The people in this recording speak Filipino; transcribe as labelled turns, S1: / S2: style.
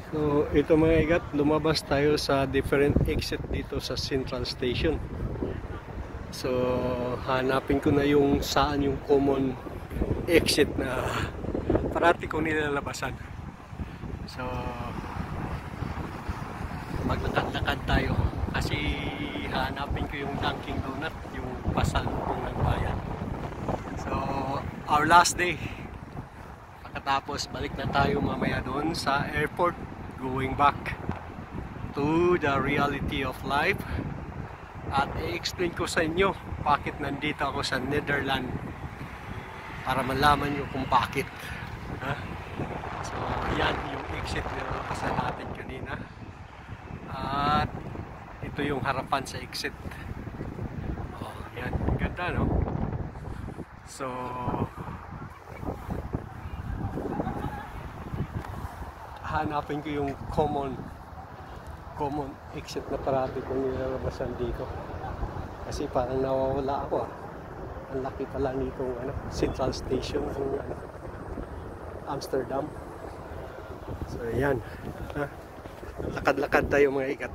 S1: So ito mga igat, lumabas tayo sa different exit dito sa Central Station. So hanapin ko na yung saan yung common exit na parati kong nilalabasan. So maglakad-lakad tayo kasi hanapin ko yung Dunkin Donut, yung pasalubong ng bayan. So our last day. Pagkatapos balik na tayo mamaya doon sa airport, going back to the reality of life. At i-explain ko sa inyo bakit nandito ako sa Netherlands, para malaman nyo kung bakit. So yan yung exit na nalapasan natin kanina, at ito yung harapan sa exit. Yan, ganda no? So hanapin ko yung common exit na parati kong nilalabasan dito kasi parang nawawala ako. Ang laki pala nitong Central Station ng Amsterdam. So ayan, lakad-lakad tayo mga ikat.